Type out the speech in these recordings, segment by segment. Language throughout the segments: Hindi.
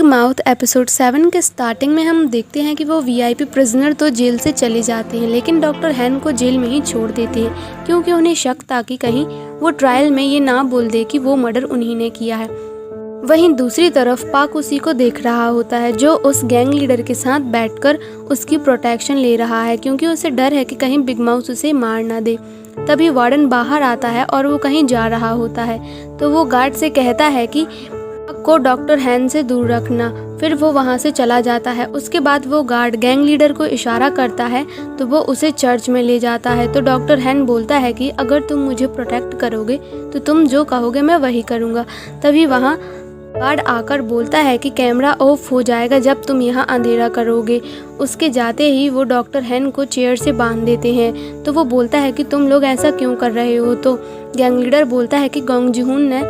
माउथ एपिसोड 7 के स्टार्टिंग में हम देखते हैं कि वो वीआईपी प्रिजनर तो जेल से चले जाते हैं, लेकिन डॉक्टर हैन को जेल में ही छोड़ देते हैं क्योंकि उन्हें शक था कि कहीं वो ट्रायल में ये ना बोल दे कि वो मर्डर उन्हीं ने किया है। वहीं दूसरी तरफ पाक उसी को देख रहा होता है जो उस गैंग लीडर के साथ बैठकर उसकी प्रोटेक्शन ले रहा है, क्योंकि उसे डर है कि कहीं बिग माउस उसे मार ना दे। तभी वार्डन बाहर आता है और वो कहीं जा रहा होता है, तो वो गार्ड से कहता है कि को डॉक्टर हैन से दूर रखना। फिर वो वहाँ से चला जाता है। उसके बाद वो गार्ड गैंग लीडर को इशारा करता है तो वो उसे चर्च में ले जाता है। तो डॉक्टर हैन बोलता है कि अगर तुम मुझे प्रोटेक्ट करोगे तो तुम जो कहोगे मैं वही करूँगा। तभी वहाँ गार्ड आकर बोलता है कि कैमरा ऑफ हो जाएगा जब तुम यहाँ अंधेरा करोगे। उसके जाते ही वो डॉक्टर हैन को चेयर से बांध देते हैं। तो वो बोलता है कि तुम लोग ऐसा क्यों कर रहे हो। तो गैंग लीडर बोलता है कि गोंग जिहून ने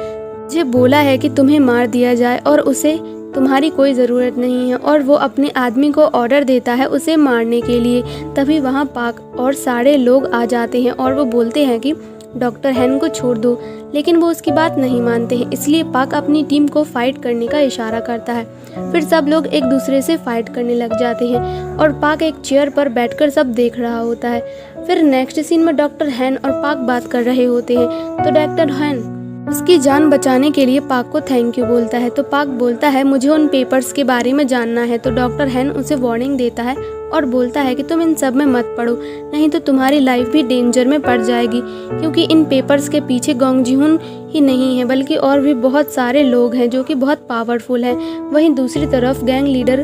मुझे बोला है कि तुम्हें मार दिया जाए और उसे तुम्हारी कोई ज़रूरत नहीं है, और वो अपने आदमी को ऑर्डर देता है उसे मारने के लिए। तभी वहाँ पाक और सारे लोग आ जाते हैं और वो बोलते हैं कि डॉक्टर हैन को छोड़ दो, लेकिन वो उसकी बात नहीं मानते हैं। इसलिए पाक अपनी टीम को फाइट करने का इशारा करता है। फिर सब लोग एक दूसरे से फाइट करने लग जाते हैं और पाक एक चेयर पर बैठकर सब देख रहा होता है। फिर नेक्स्ट सीन में डॉक्टर हैन और पाक बात कर रहे होते हैं। तो डॉक्टर हैन उसकी जान बचाने के लिए पाक को थैंक यू बोलता है। तो पाक बोलता है मुझे उन पेपर्स के बारे में जानना है। तो डॉक्टर हैन उसे वार्निंग देता है और बोलता है कि तुम इन सब में मत पढ़ो, नहीं तो तुम्हारी लाइफ भी डेंजर में पड़ जाएगी, क्योंकि इन पेपर्स के पीछे गोंग जिहून ही नहीं है बल्कि और भी बहुत सारे लोग हैं जो कि बहुत पावरफुल हैं। वहीं दूसरी तरफ गैंग लीडर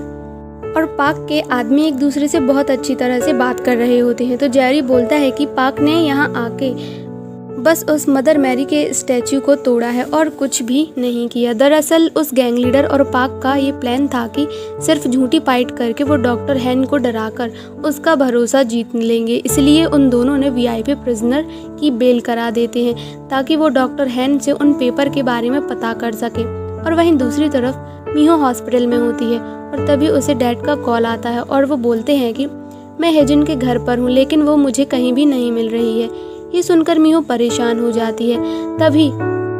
और पाक के आदमी एक दूसरे से बहुत अच्छी तरह से बात कर रहे होते हैं। तो जेरी बोलता है कि पाक ने यहाँ आके बस उस मदर मैरी के स्टैचू को तोड़ा है और कुछ भी नहीं किया। दरअसल उस गैंग लीडर और पाक का ये प्लान था कि सिर्फ झूठी फाइट करके वो डॉक्टर हैन को डराकर उसका भरोसा जीत लेंगे। इसलिए उन दोनों ने वीआईपी प्रिजनर की बेल करा देते हैं ताकि वो डॉक्टर हैन से उन पेपर के बारे में पता कर सके। और वहीं दूसरी तरफ मीहो हॉस्पिटल में होती है और तभी उसे डैड का कॉल आता है और वो बोलते हैं कि मैं हेजन के घर पर हूँ, लेकिन वो मुझे कहीं भी नहीं मिल रही है। ये सुनकर मीहो परेशान हो जाती है। तभी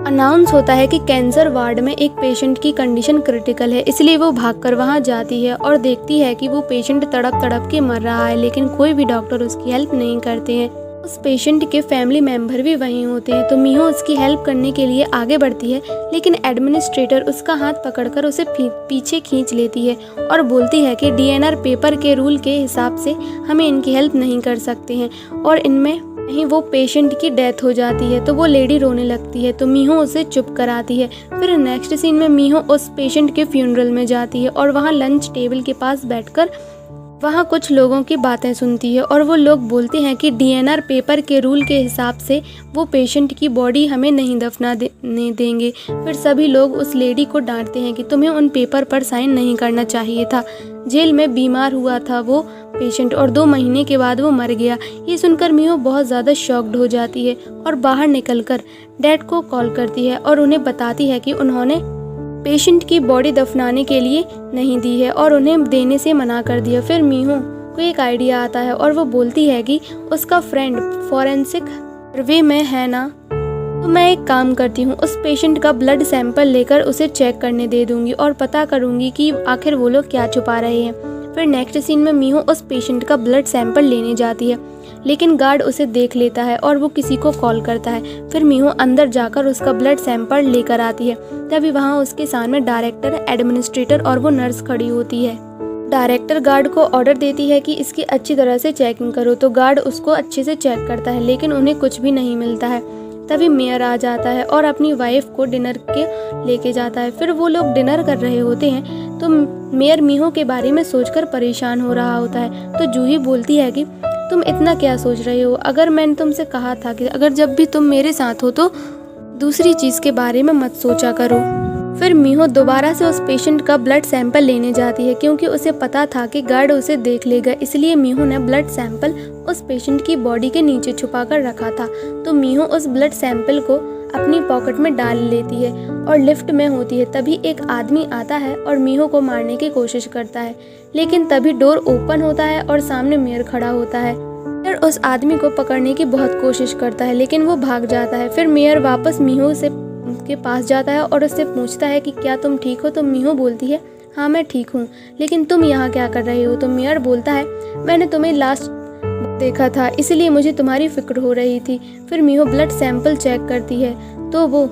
अनाउंस होता है कि कैंसर वार्ड में एक पेशेंट की कंडीशन क्रिटिकल है, इसलिए वो भागकर वहां जाती है और देखती है कि वो पेशेंट तड़प तड़प के मर रहा है, लेकिन कोई भी डॉक्टर उसकी हेल्प नहीं करते हैं। उस पेशेंट के फैमिली मेंबर भी वहीं होते हैं। तो मीहो उसकी हेल्प करने के लिए आगे बढ़ती है, लेकिन एडमिनिस्ट्रेटर उसका हाथ पकड़कर उसे पीछे खींच लेती है और बोलती है कि डीएनआर पेपर के रूल के हिसाब से हमें इनकी हेल्प नहीं कर सकते हैं और इनमें नहीं वो पेशेंट की डेथ हो जाती है। तो वो लेडी रोने लगती है। तो मीहो उसे चुप कराती है। फिर नेक्स्ट सीन में मीहो उस पेशेंट के फ्यूनरल में जाती है और वहाँ लंच टेबल के पास बैठकर वहाँ कुछ लोगों की बातें सुनती है और वो लोग बोलते हैं कि डीएनआर पेपर के रूल के हिसाब से वो पेशेंट की बॉडी हमें नहीं दफनाने देंगे। फिर सभी लोग उस लेडी को डांटते हैं कि तुम्हें उन पेपर पर साइन नहीं करना चाहिए था। जेल में बीमार हुआ था वो पेशेंट और 2 महीने के बाद वो मर गया। ये सुनकर मीहो बहुत ज़्यादा शॉक्ड हो जाती है और बाहर निकलकर डैड को कॉल करती है और उन्हें बताती है कि उन्होंने पेशेंट की बॉडी दफनाने के लिए नहीं दी है और उन्हें देने से मना कर दिया। फिर मीहो को एक आइडिया आता है और वो बोलती है कि उसका फ्रेंड फॉरेंसिक सर्वे में है ना, तो मैं एक काम करती हूँ, उस पेशेंट का ब्लड सैंपल लेकर उसे चेक करने दे दूंगी और पता करूंगी कि आखिर वो लोग क्या छुपा रहे हैं। फिर नेक्स्ट सीन में मीहो उस पेशेंट का ब्लड सैंपल लेने जाती है, लेकिन गार्ड उसे देख लेता है और वो किसी को कॉल करता है। फिर मीहो अंदर जाकर उसका ब्लड सैंपल लेकर आती है। तभी वहाँ उसके सामने डायरेक्टर, एडमिनिस्ट्रेटर और वो नर्स खड़ी होती है। डायरेक्टर गार्ड को ऑर्डर देती है कि इसकी अच्छी तरह से चेकिंग करो। तो गार्ड उसको अच्छे से चेक करता है, लेकिन उन्हें कुछ भी नहीं मिलता है। तभी मेयर आ जाता है और अपनी वाइफ को डिनर के लेके जाता है। फिर वो लोग डिनर कर रहे होते हैं तो मेयर मीहो के बारे में सोचकर परेशान हो रहा होता है। तो जूही बोलती है कि तुम इतना क्या सोच रहे हो, अगर मैंने तुमसे कहा था कि अगर जब भी तुम मेरे साथ हो तो दूसरी चीज़ के बारे में मत सोचा करो। फिर मीहो दोबारा से उस पेशेंट का ब्लड सैंपल लेने जाती है, क्योंकि उसे पता था कि गार्ड उसे देख लेगा, इसलिए मीहो ने ब्लड सैंपल उस पेशेंट की बॉडी के नीचे छुपा कर रखा था। तो मीहो उस ब्लड सैंपल को अपनी पॉकेट में डाल लेती है और लिफ्ट में होती है। तभी एक आदमी आता है और मीहो को मारने की कोशिश करता है, लेकिन तभी डोर ओपन होता है और सामने मेयर खड़ा होता है। फिर उस आदमी को पकड़ने की बहुत कोशिश करता है, लेकिन वो भाग जाता है। फिर मेयर वापस मीहो के पास जाता है और उससे पूछता है कि क्या तुम ठीक हो। तो मीहो बोलती है हाँ मैं ठीक हूँ, लेकिन तुम यहाँ क्या कर रहे हो? तो मेयर बोलता है मैंने तुम्हें लास्ट देखा था इसलिए मुझे तुम्हारी फिक्र हो रही थी। फिर मीहो ब्लड सैंपल चेक करती है तो वो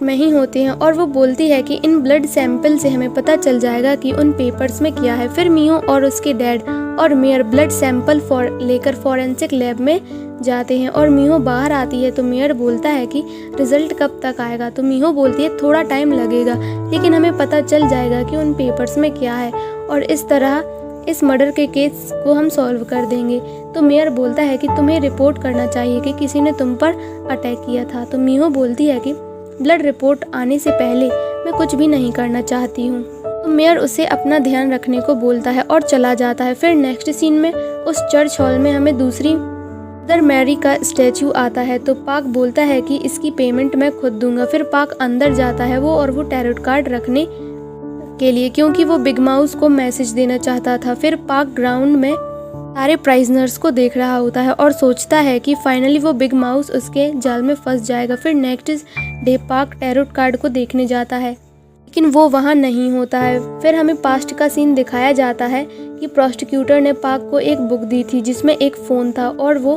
में ही होते हैं और वो बोलती है कि इन ब्लड सैंपल से हमें पता चल जाएगा कि उन पेपर्स में क्या है। फिर मीहो और उसके डैड और मेयर ब्लड सैंपल लेकर फॉरेंसिक लैब में जाते हैं और मीहो बाहर आती है तो मेयर बोलता है कि रिजल्ट कब तक आएगा? तो मीहो बोलती है थोड़ा टाइम लगेगा लेकिन हमें पता चल जाएगा कि उन पेपर्स में क्या है और इस तरह इस मर्डर के केस को हम सॉल्व कर देंगे। तो मेयर बोलता है कि तुम्हें रिपोर्ट करना चाहिए कि किसी ने तुम पर अटैक किया था। तो मीहो बोलती है कि ब्लड रिपोर्ट आने से पहले मैं कुछ भी नहीं करना चाहती हूँ। तो मेयर उसे अपना ध्यान रखने को बोलता है और चला जाता है। फिर नेक्स्ट सीन में उस चर्च हॉल में हमें दूसरी मदर मैरी का स्टैचू आता है तो पाक बोलता है कि इसकी पेमेंट मैं खुद दूंगा। फिर पाक अंदर जाता है वो टैरोट कार्ड रखने के लिए क्योंकि वो बिग माउस को मैसेज देना चाहता था। फिर पाक ग्राउंड में सारे प्राइजनर्स को देख रहा होता है और सोचता है कि फाइनली वो बिग माउस उसके जाल में फंस जाएगा। फिर नेक्स्ट डे पाक टैरोट कार्ड को देखने जाता है लेकिन वो वहाँ नहीं होता है। फिर हमें पास्ट का सीन दिखाया जाता है कि प्रोसिक्यूटर ने पाक को एक बुक दी थी जिसमें एक फ़ोन था और वो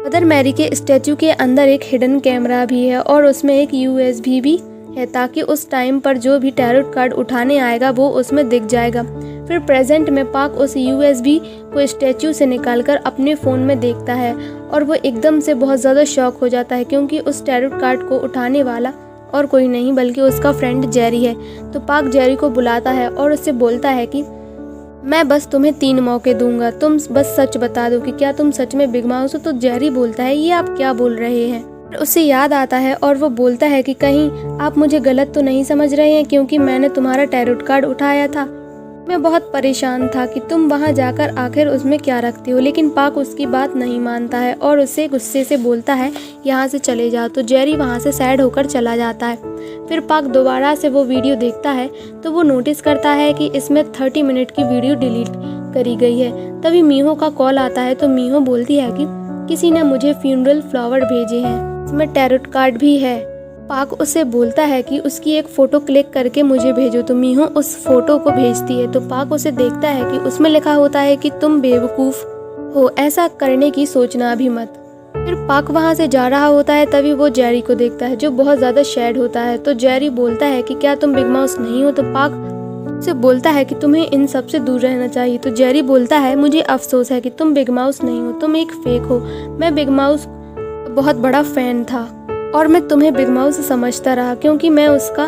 मदर मैरी के स्टैचू के अंदर एक हिडन कैमरा भी है और उसमें एक USB भी है ताकि उस टाइम पर जो भी टैरोट कार्ड उठाने आएगा वो उसमें दिख जाएगा। फिर प्रेजेंट में पाक उस USB को स्टैचू से निकालकर अपने फ़ोन में देखता है और वो एकदम से बहुत ज़्यादा शॉक हो जाता है क्योंकि उस टैरोट कार्ड को उठाने वाला और कोई नहीं बल्कि उसका फ्रेंड जेरी है। तो पाक जेरी को बुलाता है और उससे बोलता है कि मैं बस तुम्हें 3 मौके दूंगा, तुम बस सच बता दो कि क्या तुम सच में बिग माउस हो। तो जेरी बोलता है ये आप क्या बोल रहे हैं? उसे याद आता है और वो बोलता है कि कहीं आप मुझे गलत तो नहीं समझ रहे हैं क्योंकि मैंने तुम्हारा टैरोट कार्ड उठाया था। मैं बहुत परेशान था कि तुम वहां जाकर आखिर उसमें क्या रखते हो। लेकिन पाक उसकी बात नहीं मानता है और उसे गुस्से से बोलता है यहाँ से चले जाओ। तो जेरी वहाँ से सैड होकर चला जाता है। फिर पाक दोबारा से वो वीडियो देखता है तो वो नोटिस करता है कि इसमें 30 मिनट की वीडियो डिलीट करी गई है। तभी मीहो का कॉल आता है तो मीहो बोलती है कि किसी ने मुझे फ्यूनरल फ्लावर भेजे हैं, इसमें टैरोट कार्ड भी है। पाक उसे बोलता है कि उसकी एक फ़ोटो क्लिक करके मुझे भेजो। तो मीहो उस फोटो को भेजती है तो पाक उसे देखता है कि उसमें लिखा होता है कि तुम बेवकूफ़ हो, ऐसा करने की सोचना भी मत। फिर पाक वहाँ से जा रहा होता है तभी वो जेरी को देखता है जो बहुत ज़्यादा सैड होता है। तो जेरी बोलता है कि क्या तुम बिग माउस नहीं हो? तो पाक उसे बोलता है कि तुम्हें इन सब से दूर रहना चाहिए। तो जेरी बोलता है मुझे अफसोस है कि तुम बिग माउस नहीं हो, तुम एक फेक हो। मैं बिग माउस बहुत बड़ा फ़ैन था और मैं तुम्हें बिग माउस समझता रहा क्योंकि मैं उसका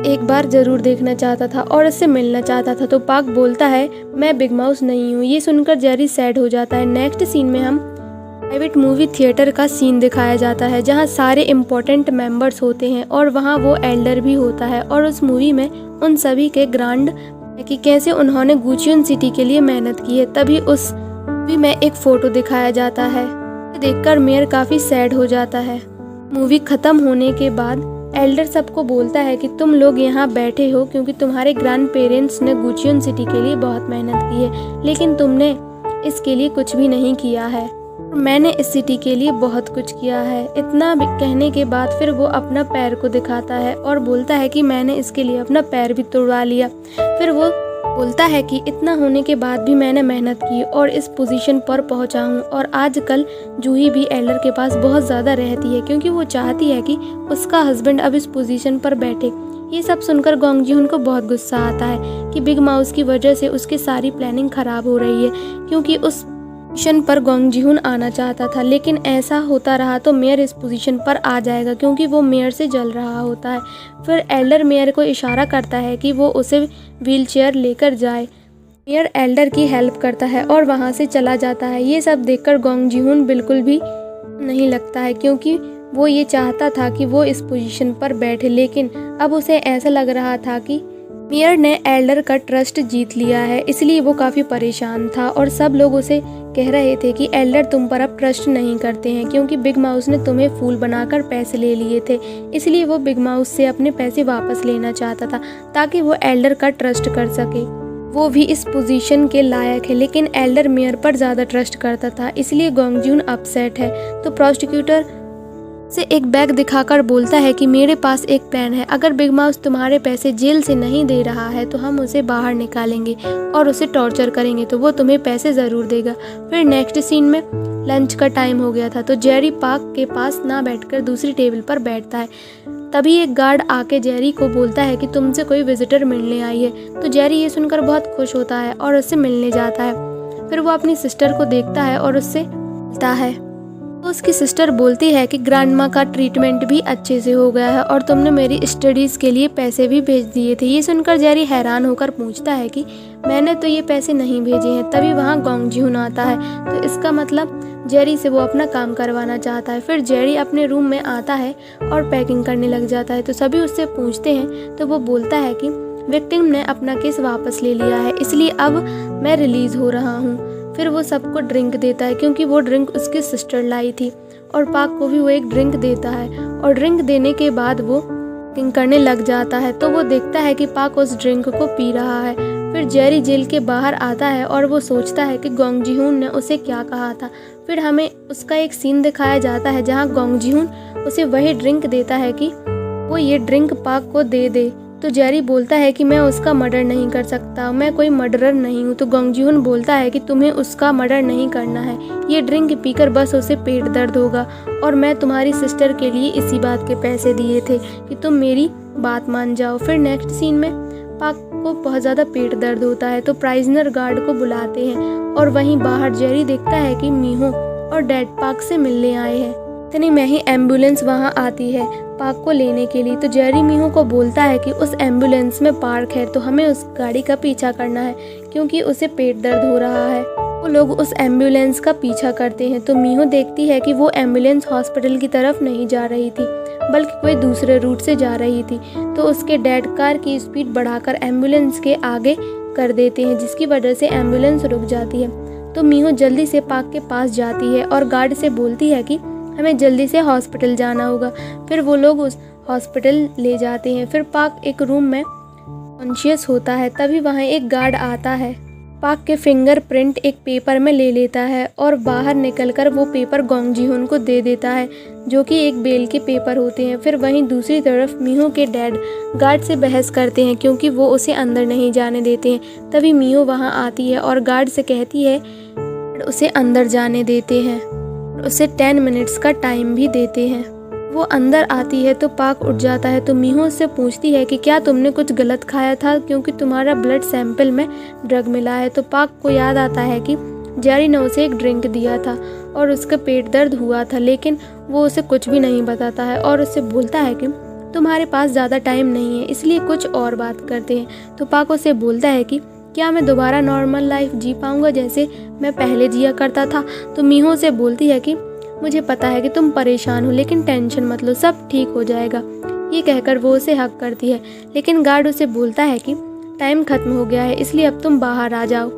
एक बार ज़रूर देखना चाहता था और उससे मिलना चाहता था। तो पाक बोलता है मैं बिग माउस नहीं हूँ। ये सुनकर जेरी सैड हो जाता है। नेक्स्ट सीन में हम प्राइवेट मूवी थिएटर का सीन दिखाया जाता है जहाँ सारे इम्पोर्टेंट मेंबर्स होते हैं और वहाँ वो एल्डर भी होता है और उस मूवी में उन सभी के ग्रांड कि कैसे उन्होंने गुचियन सिटी के लिए मेहनत की है। तभी उस मूवी में एक फ़ोटो दिखाया जाता है, देखकर मेयर काफ़ी सैड हो जाता है। मूवी ख़त्म होने के बाद एल्डर सबको बोलता है कि तुम लोग यहाँ बैठे हो क्योंकि तुम्हारे ग्रैंड पेरेंट्स ने गुचियन सिटी के लिए बहुत मेहनत की है लेकिन तुमने इसके लिए कुछ भी नहीं किया है। मैंने इस सिटी के लिए बहुत कुछ किया है। इतना कहने के बाद फिर वो अपना पैर को दिखाता है और बोलता है कि मैंने इसके लिए अपना पैर भी तोड़वा लिया। फिर वो बोलता है कि इतना होने के बाद भी मैंने मेहनत की और इस पोजीशन पर पहुंचा हूँ। और आजकल जूही भी एल्डर के पास बहुत ज़्यादा रहती है क्योंकि वो चाहती है कि उसका हस्बैंड अब इस पोजीशन पर बैठे। ये सब सुनकर गोंग जी-हुन को बहुत गुस्सा आता है कि बिग माउस की वजह से उसकी सारी प्लानिंग ख़राब हो रही है क्योंकि उस पोजीशन पर गोंग जी-हुन आना चाहता था लेकिन ऐसा होता रहा तो मेयर इस पोजीशन पर आ जाएगा क्योंकि वो मेयर से जल रहा होता है। फिर एल्डर मेयर को इशारा करता है कि वो उसे व्हीलचेयर लेकर जाए। मेयर एल्डर की हेल्प करता है और वहाँ से चला जाता है। ये सब देखकर गोंग जी-हुन बिल्कुल भी नहीं लगता है क्योंकि वो ये चाहता था कि वो इस पोजीशन पर बैठे लेकिन अब उसे ऐसा लग रहा था कि मेयर ने एल्डर का ट्रस्ट जीत लिया है, इसलिए वो काफ़ी परेशान था और सब लोग उसे कह रहे थे कि एल्डर तुम पर अब ट्रस्ट नहीं करते हैं क्योंकि बिग माउस ने तुम्हें फूल बनाकर पैसे ले लिए थे। इसलिए वो बिग माउस से अपने पैसे वापस लेना चाहता था ताकि वो एल्डर का ट्रस्ट कर सके। वो भी इस पोजीशन के लायक है लेकिन एल्डर मेयर पर ज़्यादा ट्रस्ट करता था, इसलिए गोंग जी-हुन अपसेट है। तो प्रोसिक्यूटर से एक बैग दिखाकर बोलता है कि मेरे पास एक प्लान है। अगर बिग माउस तुम्हारे पैसे जेल से नहीं दे रहा है तो हम उसे बाहर निकालेंगे और उसे टॉर्चर करेंगे तो वो तुम्हें पैसे ज़रूर देगा। फिर नेक्स्ट सीन में लंच का टाइम हो गया था तो जेरी पार्क के पास ना बैठकर दूसरी टेबल पर बैठता है। तभी एक गार्ड आके जेरी को बोलता है कि तुमसे कोई विजिटर मिलने आई है। तो जेरी ये सुनकर बहुत खुश होता है और उससे मिलने जाता है। फिर वो अपनी सिस्टर को देखता है और उससे मिलता है तो उसकी सिस्टर बोलती है कि ग्रैंडमा का ट्रीटमेंट भी अच्छे से हो गया है और तुमने मेरी स्टडीज़ के लिए पैसे भी भेज दिए थे। ये सुनकर जेरी हैरान होकर पूछता है कि मैंने तो ये पैसे नहीं भेजे हैं। तभी वहाँ गोंग जी-हुन आता है तो इसका मतलब जेरी से वो अपना काम करवाना चाहता है। फिर जेरी अपने रूम में आता है और पैकिंग करने लग जाता है तो सभी उससे पूछते हैं तो वो बोलता है कि विक्टिम ने अपना केस वापस ले लिया है, इसलिए अब मैं रिलीज़ हो रहा हूँ। फिर वो सबको ड्रिंक देता है क्योंकि वो ड्रिंक उसकी सिस्टर लाई थी और पाक को भी वो एक ड्रिंक देता है और ड्रिंक देने के बाद वो पैकिंग करने लग जाता है तो वो देखता है कि पाक उस ड्रिंक को पी रहा है। फिर जेरी जेल के बाहर आता है और वो सोचता है कि गोंग जी-हुन ने उसे क्या कहा था। फिर हमें उसका एक सीन दिखाया जाता है जहाँ गोंग जी-हुन उसे वही ड्रिंक देता है कि वो ये ड्रिंक पाक को दे दे। तो जेरी बोलता है कि मैं उसका मर्डर नहीं कर सकता, मैं कोई मर्डरर नहीं हूँ। तो गोंग जी-हुन बोलता है कि तुम्हें उसका मर्डर नहीं करना है, ये ड्रिंक पीकर बस उसे पेट दर्द होगा और मैं तुम्हारी सिस्टर के लिए इसी बात के पैसे दिए थे कि तुम मेरी बात मान जाओ। फिर नेक्स्ट सीन में पाक को बहुत ज़्यादा पेट दर्द होता है तो प्राइजनर गार्ड को बुलाते हैं और वहीं बाहर जेरी देखता है कि मीहो और डैड पाक से मिलने आए हैं। इतने में ही एम्बुलेंस वहां आती है पाक को लेने के लिए। तो जेरी मीहो को बोलता है कि उस एम्बुलेंस में पार्क है तो हमें उस गाड़ी का पीछा करना है क्योंकि उसे पेट दर्द हो रहा है। वो लोग उस एम्बुलेंस का पीछा करते हैं तो मीहो देखती है कि वो एम्बुलेंस हॉस्पिटल की तरफ नहीं जा रही थी बल्कि कोई दूसरे रूट से जा रही थी। तो उसके डैड कार की स्पीड बढ़ाकर एम्बुलेंस के आगे कर देते हैं जिसकी वजह से एम्बुलेंस रुक जाती है। तो मीहो जल्दी से पाक के पास जाती है और गार्ड से बोलती है कि हमें जल्दी से हॉस्पिटल जाना होगा। फिर वो लोग उस हॉस्पिटल ले जाते हैं। फिर पाक एक रूम में कॉन्शियस होता है तभी वहाँ एक गार्ड आता है। पाक के फिंगरप्रिंट एक पेपर में ले लेता है और बाहर निकलकर वो पेपर गोंग जी-हुन को दे देता है जो कि एक बेल के पेपर होते हैं। फिर वहीं दूसरी तरफ मीहो के डैड गार्ड से बहस करते हैं क्योंकि वो उसे अंदर नहीं जाने देते हैं। तभी मीहो वहाँ आती है और गार्ड से कहती है उसे अंदर जाने देते हैं, उसे 10 मिनट्स का टाइम भी देते हैं। वो अंदर आती है तो पाक उठ जाता है तो मीहो उससे पूछती है कि क्या तुमने कुछ गलत खाया था क्योंकि तुम्हारा ब्लड सैंपल में ड्रग मिला है। तो पाक को याद आता है कि जेरी ने उसे एक ड्रिंक दिया था और उसका पेट दर्द हुआ था लेकिन वो उसे कुछ भी नहीं बताता है और उससे बोलता है कि तुम्हारे पास ज़्यादा टाइम नहीं है इसलिए कुछ और बात करते हैं। तो पाक उसे बोलता है कि क्या मैं दोबारा नॉर्मल लाइफ जी पाऊँगा जैसे मैं पहले जिया करता था। तो मीहो से बोलती है कि मुझे पता है कि तुम परेशान हो लेकिन टेंशन मत लो, सब ठीक हो जाएगा। ये कहकर वो उसे हक करती है लेकिन गार्ड उसे बोलता है कि टाइम खत्म हो गया है इसलिए अब तुम बाहर आ जाओ।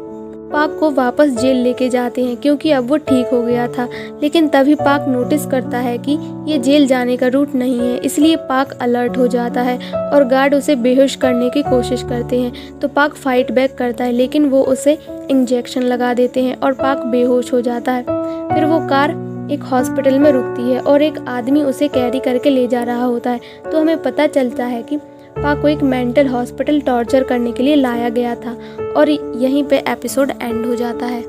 पाक को वापस जेल लेके जाते हैं क्योंकि अब वो ठीक हो गया था लेकिन तभी पाक नोटिस करता है कि ये जेल जाने का रूट नहीं है इसलिए पाक अलर्ट हो जाता है और गार्ड उसे बेहोश करने की कोशिश करते हैं। तो पाक फाइट बैक करता है लेकिन वो उसे इंजेक्शन लगा देते हैं और पाक बेहोश हो जाता है। फिर वो कार एक हॉस्पिटल में रुकती है और एक आदमी उसे कैरी करके ले जा रहा होता है तो हमें पता चलता है कि पाक को एक मेंटल हॉस्पिटल टॉर्चर करने के लिए लाया गया था और यहीं पे एपिसोड एंड हो जाता है।